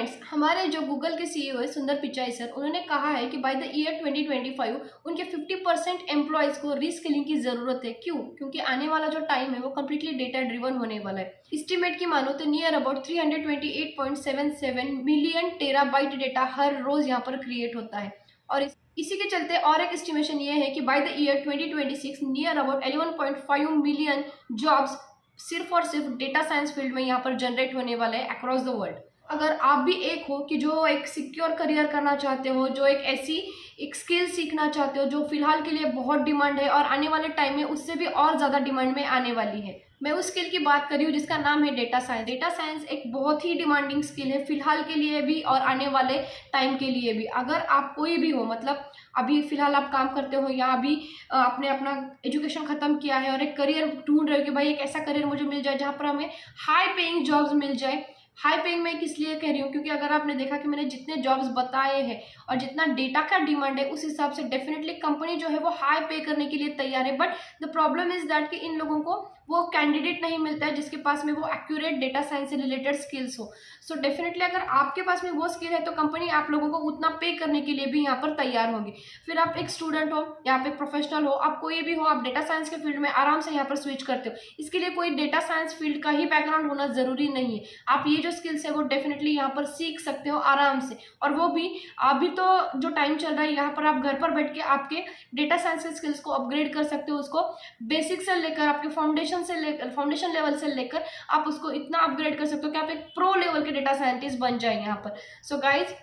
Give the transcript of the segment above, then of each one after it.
Friends, हमारे जो Google के सीईओ है सुंदर पिचाई सर, उन्होंने कहा है कि बाय द ईयर 2025 उनके 50% एम्प्लॉयज़ को रीस्किलिंग की ज़रूरत है। क्यों? क्योंकि आने वाला जो टाइम है वो कम्प्लीटली डेटा ड्रिवन होने वाला है। एस्टिमेट की मानो तो near about 328.77 million terabyte data हर रोज़ यहाँ पर क्रिएट होता है। और इसी के चलते और एक एस्टिमेशन ये है कि by the year 2026 near about 11.5 million jobs सिर्फ और सिर्फ डेटा साइंस फील्ड में यहाँ पर जनरेट होने वाले हैं अक्रॉस द वर्ल्ड। अगर आप भी एक हो कि जो एक सिक्योर करियर करना चाहते हो, जो एक स्किल सीखना चाहते हो जो फिलहाल के लिए बहुत डिमांड है और आने वाले टाइम में उससे भी और ज़्यादा डिमांड में आने वाली है, मैं उस स्किल की बात कर रही हूँ जिसका नाम है डेटा साइंस। डेटा साइंस एक बहुत ही डिमांडिंग स्किल है फिलहाल के लिए भी और आने वाले टाइम के लिए भी। अगर आप कोई भी हो, मतलब अभी फिलहाल आप काम करते हो या अभी आपने अपना एजुकेशन खत्म किया है और एक करियर ढूंढ रहे हो कि भाई एक ऐसा करियर मुझे मिल जाए जहाँ पर हमें हाई पेइंग जॉब्स मिल जाए। हाई पेइंग मैं किस लिए कह रही हूँ, क्योंकि अगर आपने देखा कि मैंने जितने जॉब्स बताए हैं और जितना डेटा का डिमांड है उस हिसाब से डेफिनेटली कंपनी जो है वो हाई पे करने के लिए तैयार है। But the problem is that कि इन लोगों को वो कैंडिडेट नहीं मिलता है जिसके पास में वो एक्यूरेट डेटा साइंस से रिलेटेड स्किल्स हो। सो डेफिनेटली अगर आपके पास में वो स्किल है तो कंपनी आप लोगों को उतना पे करने के लिए भी यहाँ पर तैयार होगी। फिर आप एक स्टूडेंट हो या आप एक प्रोफेशनल हो, आप कोई भी हो, आप डेटा साइंस के फील्ड में आराम से यहाँ पर स्विच करते हो। इसके लिए कोई डेटा साइंस फील्ड का ही बैकग्राउंड होना जरूरी नहीं है। आप ये जो स्किल्स है वो डेफिनेटली यहाँ पर सीख सकते हो आराम से। और वो भी अभी तो जो टाइम चल रहा है यहाँ पर आप घर पर बैठ के आपके डेटा साइंस के स्किल्स को अपग्रेड कर सकते हो। उसको बेसिक से लेकर आपके फाउंडेशन लेवल से लेकर आप उसको इतना अपग्रेड कर सकते हो कि आप एक प्रो लेवल के डेटा साइंटिस्ट बन जाए यहाँ पर। सो गाइज,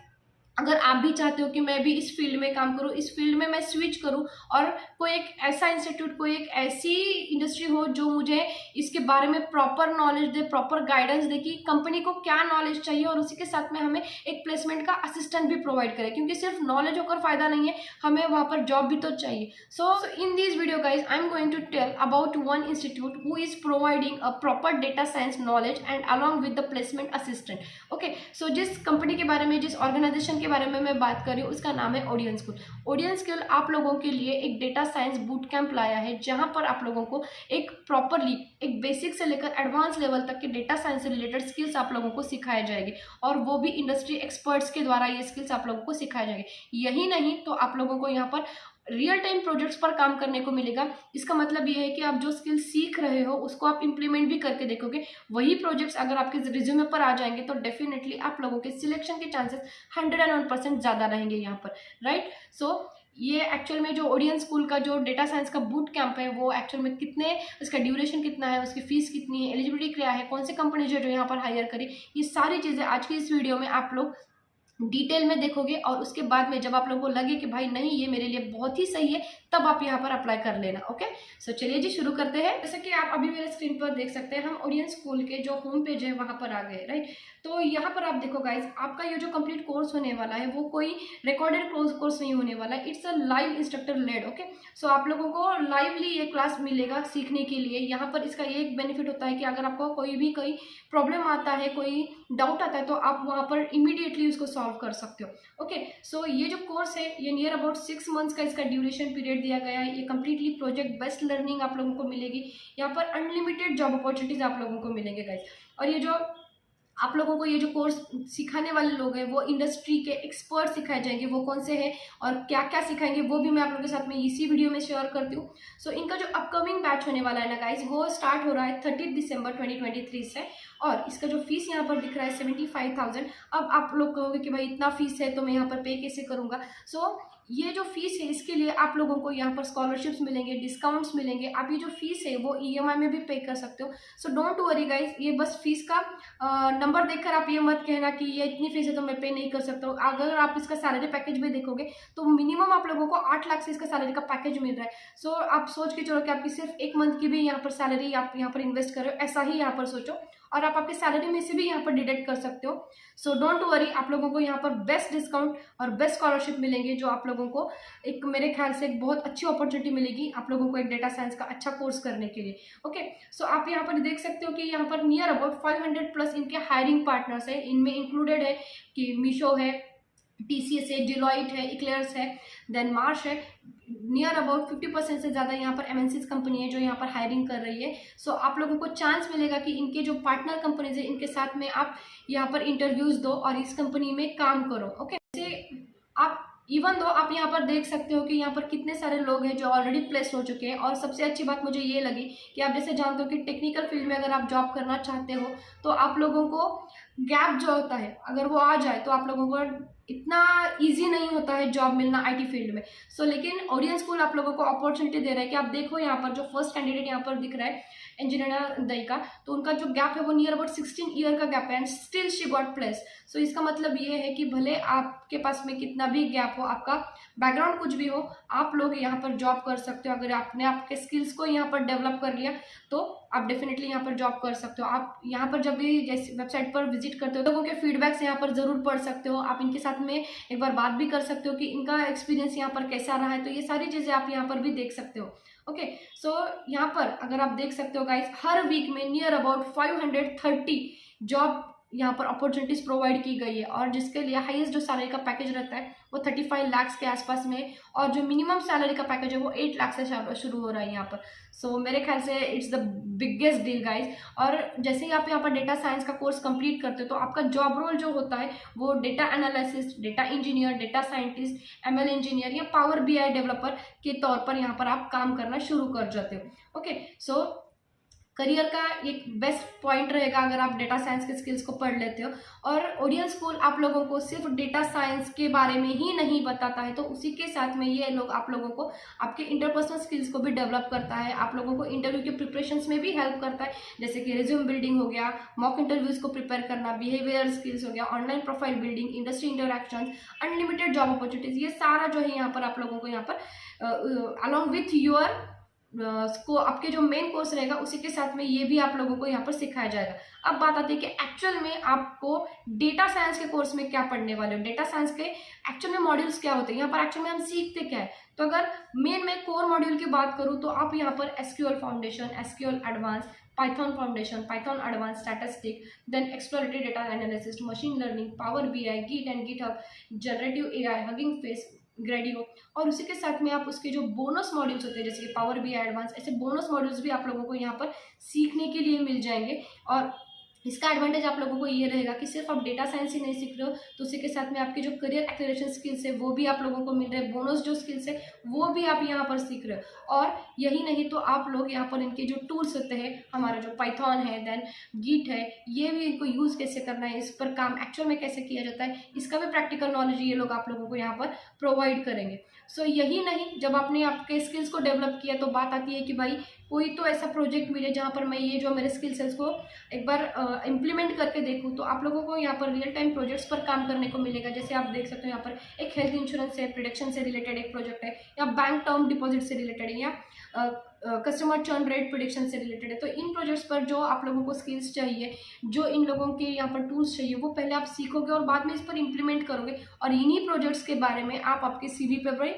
अगर आप भी चाहते हो कि मैं भी इस फील्ड में काम करूं, इस फील्ड में मैं स्विच करूं और कोई एक ऐसा इंस्टीट्यूट, कोई एक ऐसी इंडस्ट्री हो जो मुझे इसके बारे में प्रॉपर नॉलेज दे, प्रॉपर गाइडेंस दे कि कंपनी को क्या नॉलेज चाहिए और उसी के साथ में हमें एक प्लेसमेंट का असिस्टेंट भी प्रोवाइड करे, क्योंकि सिर्फ नॉलेज होकर फायदा नहीं है, हमें वहाँ पर जॉब भी तो चाहिए। So in this video guys I am going to tell about one institute who is providing a proper data science knowledge and along with the placement assistant. Okay, so जिस कंपनी के बारे में, जिस organisation के बारे में मैं बात कर रही हूँ उसका नाम है ओडियन स्कूल। ओडियन स्कूल आप लोगों के लिए एक डेटा साइंस बूट कैंप लाया है जहां पर आप लोगों को एक प्रॉपरली एक बेसिक से लेकर एडवांस लेवल तक के डेटा साइंस से रिलेटेड स्किल्स आप लोगों को सिखाए जाएंगे और वो भी इंडस्ट्री एक्सपर्ट्स के द्वारा ये स्किल्स आप लोगों को सिखाए जाएंगे। यही नहीं तो आप लोगों को यहाँ पर रियल टाइम प्रोजेक्ट्स पर काम करने को मिलेगा। इसका मतलब ये है कि आप जो स्किल सीख रहे हो उसको आप इम्प्लीमेंट भी करके देखोगे। वही प्रोजेक्ट्स अगर आपके रिज्यूमे पर आ जाएंगे तो डेफिनेटली आप लोगों के सिलेक्शन के चांसेस 101% ज़्यादा रहेंगे यहाँ पर, राइट। सो ये एक्चुअल में जो ओडियन स्कूल का जो डेटा साइंस का बूट कैंप है वो एक्चुअल में कितने, उसका ड्यूरेशन कितना है, उसकी फीस कितनी है, एलिजिबिलिटी क्या है, कौन सी कंपनी जो यहाँ पर हायर करे, ये सारी चीज़ें आज की इस वीडियो में आप लोग डिटेल में देखोगे। और उसके बाद में जब आप लोगों को लगे कि भाई नहीं ये मेरे लिए बहुत ही सही है, तब आप यहाँ पर अप्लाई कर लेना। ओके, सो चलिए जी शुरू करते हैं। जैसे कि आप अभी मेरे स्क्रीन पर देख सकते हैं हम ओडियन स्कूल के जो होम पेज है वहाँ पर आ गए, राइट। तो यहाँ पर आप देखो गाइज, आपका ये जो कंप्लीट कोर्स होने वाला है वो कोई रिकॉर्डेड कोर्स नहीं होने वाला है, it's a live instructor led. Okay, so आप लोगों को लाइवली ये क्लास मिलेगा सीखने के लिए। यहाँ पर इसका ये एक बेनिफिट होता है कि अगर आपको कोई प्रॉब्लम आता है, कोई डाउट आता है तो आप वहाँ पर इमीडिएटली उसको सॉल्व कर सकते हो। ओके, सो ये जो कोर्स है ये नियर अबाउट 6 मंथ्स का इसका ड्यूरेशन पीरियड दिया गया है। ये कम्प्लीटली प्रोजेक्ट बेस्ड लर्निंग आप लोगों को मिलेगी। यहाँ पर अनलिमिटेड जॉब अपॉर्चुनिटीज आप लोगों को मिलेंगे गाइज। और ये जो आप लोगों को ये जो कोर्स सिखाने वाले लोग हैं वो इंडस्ट्री के एक्सपर्ट सिखाए जाएंगे। वो कौन से हैं और क्या क्या सिखाएंगे वो भी मैं आप लोगों के साथ में इसी वीडियो में शेयर करती हूँ। सो इनका जो अपकमिंग बैच होने वाला है ना गाइज, वो स्टार्ट हो रहा है 30 दिसंबर 2023 से। और इसका जो फीस यहाँ पर दिख रहा है 75,000। अब आप लोग कहोगे कि भाई इतना फीस है तो मैं यहाँ पर पे कैसे करूँगा। सो ये जो फीस है इसके लिए आप लोगों को यहाँ पर स्कॉलरशिप्स मिलेंगे, डिस्काउंट्स मिलेंगे। आप ये जो फीस है वो EMI में भी पे कर सकते हो। सो डोंट वरी गाइज, ये बस फीस का नंबर देखकर आप ये मत कहना कि ये इतनी फीस है तो मैं पे नहीं कर सकता हूँ। अगर आप इसका सैलरी पैकेज भी देखोगे तो मिनिमम आप लोगों को 8 लाख से इसका सैलरी का पैकेज मिल रहा है। सो आप सोच के चलो कि आपकी सिर्फ 1 मंथ की भी यहाँ पर सैलरी आप यहाँ पर इन्वेस्ट करो, ऐसा ही यहाँ पर सोचो और आप आपके सैलरी में से भी यहाँ पर डिडक्ट कर सकते हो। सो डोंट वरी, आप लोगों को यहाँ पर बेस्ट डिस्काउंट और बेस्ट स्कॉलरशिप मिलेंगे जो आप लोगों को एक, मेरे ख्याल से एक बहुत अच्छी अपॉर्चुनिटी मिलेगी आप लोगों को एक डेटा साइंस का अच्छा कोर्स करने के लिए। ओके, सो आप यहाँ पर देख सकते हो कि यहाँ पर नियर अबाउट 500 प्लस इनके हायरिंग पार्टनर्स है। इनमें इंक्लूडेड है कि मीशो है, TCS है, डिलॉइट है, इक्लेयर्स है, देन मार्श है। नियर अबाउट 50% से ज़्यादा यहाँ पर MNCs कंपनी है जो यहाँ पर हायरिंग कर रही है। सो आप लोगों को चांस मिलेगा कि इनके जो पार्टनर कंपनीज है इनके साथ में आप यहाँ पर इंटरव्यूज दो और इस कंपनी में काम करो। ओके, जैसे आप इवन दो आप यहाँ पर देख सकते हो कि यहाँ पर कितने सारे लोग हैं जो ऑलरेडी प्लेस हो चुके हैं। और सबसे अच्छी बात मुझे ये लगी कि आप जैसे जानते हो कि टेक्निकल फील्ड में अगर आप जॉब करना चाहते हो तो आप लोगों को गैप जो होता है अगर वो आ जाए तो आप लोगों को इतना इजी नहीं होता है जॉब मिलना IT फील्ड में। सो लेकिन ओरियन स्कूल आप लोगों को अपॉर्चुनिटी दे रहा है कि आप देखो यहाँ पर जो फर्स्ट कैंडिडेट यहाँ पर दिख रहा है इंजीनियर दई का, तो उनका जो गैप है वो नियर अबाउट 16 ईयर का गैप है and still she got place. So इसका मतलब ये है कि भले आपके पास में कितना भी गैप हो, आपका बैकग्राउंड कुछ भी हो, आप लोग यहाँ पर जॉब कर सकते हो। अगर आपने आपके स्किल्स को यहाँ पर डेवलप कर लिया तो आप डेफिनेटली यहाँ पर जॉब कर सकते हो। आप यहाँ पर जब भी जैसे वेबसाइट पर विजिट करते हो लोगों के फीडबैक्स यहाँ पर ज़रूर पढ़ सकते हो। आप इनके साथ में एक बार बात भी कर सकते हो कि इनका एक्सपीरियंस यहाँ पर कैसा रहा है। तो ये सारी चीज़ें आप यहाँ पर भी देख सकते हो। ओके, सो यहाँ पर अगर आप देख सकते हो गाइस, हर वीक में नियर अबाउट 530 जॉब यहाँ पर अपॉर्चुनिटीज प्रोवाइड की गई है और जिसके लिए हाईएस्ट जो सैलरी का पैकेज रहता है वो 35 लाख के आसपास में और जो मिनिमम सैलरी का पैकेज है वो 8 लाख से शुरू हो रहा है यहाँ पर। सो मेरे ख्याल से it's the biggest deal guys. और जैसे ही आप यहाँ पर डेटा साइंस का कोर्स कंप्लीट करते हो तो आपका जॉब रोल जो होता है वो data analysis, data engineer, data scientist, ML engineer या पावर BI डेवलपर के तौर पर यहाँ पर आप काम करना शुरू कर जाते हो। ओके, सो करियर का एक बेस्ट पॉइंट रहेगा अगर आप डेटा साइंस के स्किल्स को पढ़ लेते हो। और ओरियन स्कूल आप लोगों को सिर्फ डेटा साइंस के बारे में ही नहीं बताता है, तो उसी के साथ में ये लोग आप लोगों को आपके इंटरपर्सनल स्किल्स को भी डेवलप करता है, आप लोगों को इंटरव्यू के प्रिपरेशंस में भी हेल्प करता है, जैसे कि रिज्यूम बिल्डिंग हो गया, मॉक इंटरव्यूज को प्रिपेयर करना, बिहेवियर स्किल्स हो गया, online profile building, industry interaction, unlimited job opportunities. ये सारा जो है यहाँ पर आप लोगों को यहाँ पर अलॉन्ग विथ योर को आपके जो मेन कोर्स रहेगा उसी के साथ में ये भी आप लोगों को यहाँ पर सिखाया जाएगा। अब बात आती है कि एक्चुअल में आपको डेटा साइंस के कोर्स में क्या पढ़ने वाले हो, डेटा साइंस के एक्चुअल में मॉड्यूल्स क्या होते हैं, यहाँ पर एक्चुअल में हम सीखते क्या है। तो अगर मेन में कोर मॉड्यूल की बात करूँ तो आप यहाँ पर SQL foundation, SQL advance, Python foundation, Python advance, statistic, then exploratory data analysis, machine learning, power BI, Git and GitHub, generative AI, Hugging Face, Gradio, और उसी के साथ में आप उसके जो बोनस मॉड्यूल्स होते हैं जैसे कि पावर BI एडवांस, ऐसे बोनस मॉड्यूल्स भी आप लोगों को यहाँ पर सीखने के लिए मिल जाएंगे। और इसका एडवांटेज आप लोगों को ये रहेगा कि सिर्फ आप डेटा साइंस ही नहीं सीख रहे हो, तो उसी के साथ में आपके जो करियर एक्सेलरेशन स्किल्स है वो भी आप लोगों को मिल रहे हैं, बोनस जो स्किल्स है वो भी आप यहाँ पर सीख रहे हो। और यही नहीं तो आप लोग यहाँ पर इनके जो टूल्स होते हैं, हमारा जो पाइथन है, देन गिट है, ये भी इनको यूज़ कैसे करना है, इस पर काम एक्चुअल में कैसे किया जाता है, इसका भी प्रैक्टिकल नॉलेज ये लोग आप लोगों को यहाँ पर प्रोवाइड करेंगे। सो यही नहीं, जब आपने आपके स्किल्स को डेवलप किया तो बात आती है कि भाई कोई तो ऐसा प्रोजेक्ट मिले जहाँ पर मैं ये जो मेरे स्किल्स है उसको एक बार इम्प्लीमेंट करके देखूँ। तो आप लोगों को यहाँ पर रियल टाइम प्रोजेक्ट्स पर काम करने को मिलेगा। जैसे आप देख सकते हो यहाँ पर एक हेल्थ इंश्योरेंस से प्रोडक्शन से रिलेटेड एक प्रोजेक्ट है, या बैंक टर्म डिपॉजिट से रिलेटेड है, या कस्टमर चर्न रेट प्रोडिक्शन से रिलेटेड है। तो इन प्रोजेक्ट्स पर जो आप लोगों को स्किल्स चाहिए, जो इन लोगों के यहाँ पर टूल्स चाहिए, वो पहले आप सीखोगे और बाद में इस पर इम्प्लीमेंट करोगे। और इन्हीं प्रोजेक्ट्स के बारे में आप आपके CV पे भाई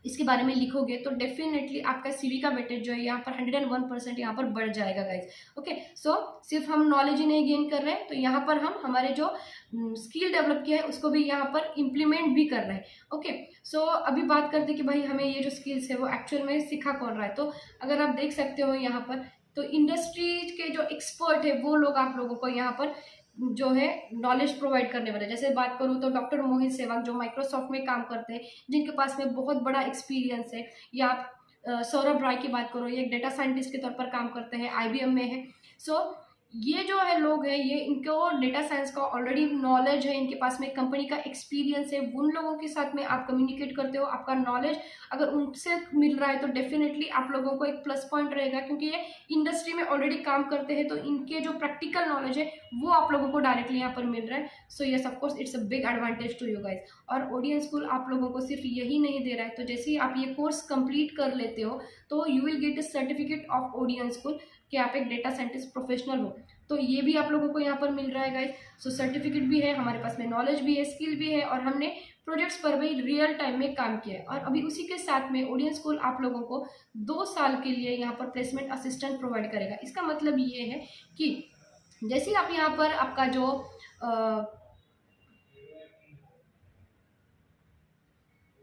इसके बारे में लिखोगे तो डेफिनेटली आपका CV का वेटेज जो है यहाँ पर 101% यहाँ पर बढ़ जाएगा गाइज। ओके, सो सिर्फ हम नॉलेज ही नहीं गेन कर रहे हैं, तो यहाँ पर हम हमारे जो स्किल डेवलप किया है उसको भी यहाँ पर इम्प्लीमेंट भी कर रहे हैं। ओके, सो अभी बात करते हैं कि भाई हमें ये जो स्किल्स है वो एक्चुअल में सिखा कौन रहा है। तो अगर आप देख सकते हो यहाँ पर, तो इंडस्ट्री के जो एक्सपर्ट है वो लोग आप लोगों को यहाँ पर जो है नॉलेज प्रोवाइड करने वाले। जैसे बात करूँ तो डॉक्टर मोहित सहवाग जो माइक्रोसॉफ्ट में काम करते हैं, जिनके पास में बहुत बड़ा एक्सपीरियंस है, या आप सौरभ राय की बात करो, ये एक डेटा साइंटिस्ट के तौर पर काम करते हैं, IBM में है। सो ये जो है लोग हैं, ये इनको डेटा साइंस का ऑलरेडी नॉलेज है, इनके पास में कंपनी का एक्सपीरियंस है। उन लोगों के साथ में आप कम्युनिकेट करते हो, आपका नॉलेज अगर उनसे मिल रहा है तो डेफिनेटली आप लोगों को एक प्लस पॉइंट रहेगा, क्योंकि ये इंडस्ट्री में ऑलरेडी काम करते हैं, तो इनके जो प्रैक्टिकल नॉलेज है वो आप लोगों को डायरेक्टली यहाँ पर मिल रहा है। So yes, of course it's a big advantage to you guys. और ओरियन स्कूल आप लोगों को सिर्फ यही नहीं दे रहा है, तो जैसे ही आप ये कोर्स कंप्लीट कर लेते हो तो you will get a certificate of Orion school कि आप एक डेटा साइंटिस्ट प्रोफेशनल हो। तो ये भी आप लोगों को यहाँ पर मिल रहा है गाइज। सो सर्टिफिकेट भी है, हमारे पास में नॉलेज भी है, स्किल भी है, और हमने प्रोजेक्ट्स पर भी रियल टाइम में काम किया है। और अभी उसी के साथ में ओरियन स्कूल आप लोगों को 2 साल के लिए यहाँ पर प्लेसमेंट असिस्टेंट प्रोवाइड करेगा। इसका मतलब ये है कि जैसे आप यहाँ पर आपका जो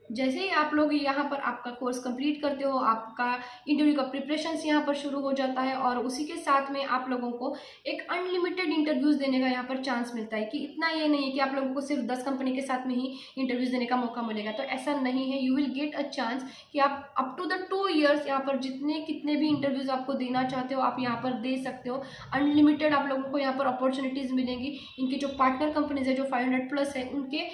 जैसे ही आप लोग यहाँ पर आपका कोर्स कंप्लीट करते हो, आपका इंटरव्यू का प्रिपरेशंस यहाँ पर शुरू हो जाता है और उसी के साथ में आप लोगों को एक अनलिमिटेड इंटरव्यूज़ देने का यहाँ पर चांस मिलता है कि इतना ये नहीं है कि आप लोगों को सिर्फ 10 कंपनी के साथ में ही इंटरव्यूज़ देने का मौका मिलेगा। तो ऐसा नहीं है, you will get a chance कि आप अप टू द 2 ईयर्स यहाँ पर जितने कितने भी इंटरव्यूज़ आपको देना चाहते हो आप यहाँ पर दे सकते हो। अनलिमिटेड आप लोगों को यहाँ पर अपॉर्चुनिटीज़ मिलेंगी। इनकी जो पार्टनर कंपनीज है, जो 500+ है, उनके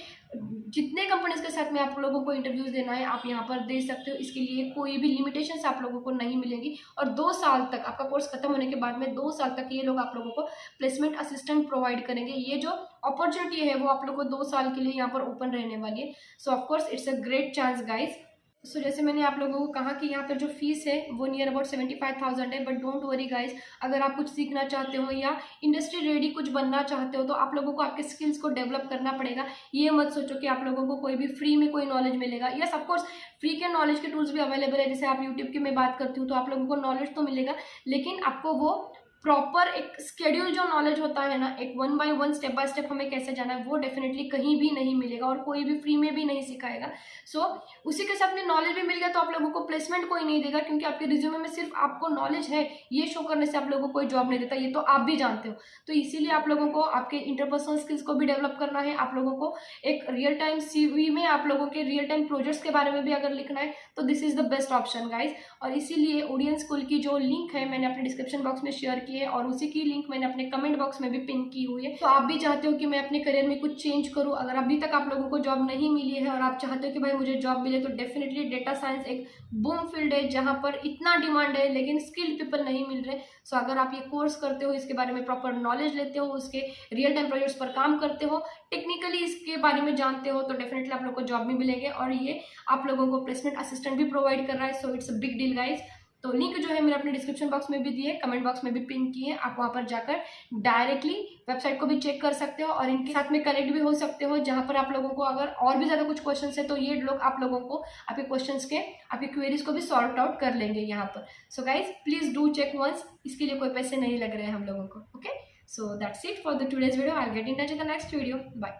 जितने कंपनीज के साथ में आप लोगों को इंटरव्यूज देना है आप यहाँ पर दे सकते हो। इसके लिए कोई भी लिमिटेशंस आप लोगों को नहीं मिलेंगी और 2 साल तक आपका कोर्स खत्म होने के बाद में 2 साल तक ये लोग आप लोगों को प्लेसमेंट असिस्टेंट प्रोवाइड करेंगे। ये जो अपॉर्चुनिटी है वो आप लोगों को 2 साल के लिए यहाँ पर ओपन रहने वाली है। So of course it's a great chance guys. So जैसे मैंने आप लोगों को कहा कि यहाँ पर जो फीस है वो नियर अबाउट 75,000 है, बट डोंट वरी गाइज, अगर आप कुछ सीखना चाहते हो या इंडस्ट्री रेडी कुछ बनना चाहते हो तो आप लोगों को आपके स्किल्स को डेवलप करना पड़ेगा। ये मत सोचो कि आप लोगों को कोई भी फ्री में कोई नॉलेज मिलेगा। यस ऑफकोर्स फ्री के नॉलेज के टूल्स भी अवेलेबल है, जैसे आप यूट्यूब की मैं बात करती हूँ तो आप लोगों को नॉलेज तो मिलेगा, लेकिन आपको वो प्रॉपर एक स्केड्यूल जो नॉलेज होता है ना, एक 1 बाय 1 स्टेप बाय स्टेप हमें कैसे जाना है, वो डेफिनेटली कहीं भी नहीं मिलेगा और कोई भी फ्री में भी नहीं सिखाएगा। सो उसी के साथ में नॉलेज भी मिल गया तो आप लोगों को प्लेसमेंट कोई नहीं देगा, क्योंकि आपके रिज्यूमे में सिर्फ आपको नॉलेज है ये शो करने से आप लोगों को कोई जॉब नहीं देता, ये तो आप भी जानते हो। तो इसीलिए आप लोगों को आपके इंटरपर्सनल स्किल्स को भी डेवलप करना है। आप लोगों को एक रियल टाइम CV में आप लोगों के रियल टाइम प्रोजेक्ट्स के बारे में भी अगर लिखना है तो this is the best option guys. और इसीलिए ओडियन स्कूल की जो लिंक है मैंने अपने डिस्क्रिप्शन बॉक्स में शेयर की है और उसी की लिंक मैंने अपने कमेंट बॉक्स में भी पिन की हुई है। तो आप भी चाहते हो कि मैं अपने करियर में कुछ चेंज करूं, अगर अभी तक आप लोगों को जॉब नहीं मिली है और आप चाहते हो कि भाई मुझे जॉब मिले, तो डेफिनेटली डेटा साइंस एक बूम फील्ड है जहां पर इतना डिमांड है लेकिन स्किल्ड पीपल नहीं मिल रहे। सो अगर आप ये कोर्स करते हो, इसके बारे में प्रॉपर नॉलेज लेते हो, उसके रियल टाइम प्रोजेक्ट्स पर काम करते हो, टेक्निकली इसके बारे में जानते हो, तो डेफिनेटली आप लोगों को जॉब भी मिलेंगे और ये आप लोगों को प्लेसमेंट असिस्टेंट भी प्रोवाइड कर रहा है। So it's a big deal guys. तो लिंक जो है मैंने अपने डिस्क्रिप्शन बॉक्स में भी दी है, कमेंट बॉक्स में भी पिन की है, आप वहां पर जाकर डायरेक्टली वेबसाइट को भी चेक कर सकते हो और इनके साथ में कनेक्ट भी हो सकते हो, जहां पर आप लोगों को अगर और भी ज्यादा कुछ क्वेश्चन है तो ये लोग आप लोगों को आपके क्वेश्चन के आपकी क्वेरीज को भी सॉर्ट आउट कर लेंगे यहाँ पर। So guys please do check once, इसके लिए कोई पैसे नहीं लग रहे हैं हम लोगों को। Okay, so that's it for the today's video. I will get in touch in the next video. Bye.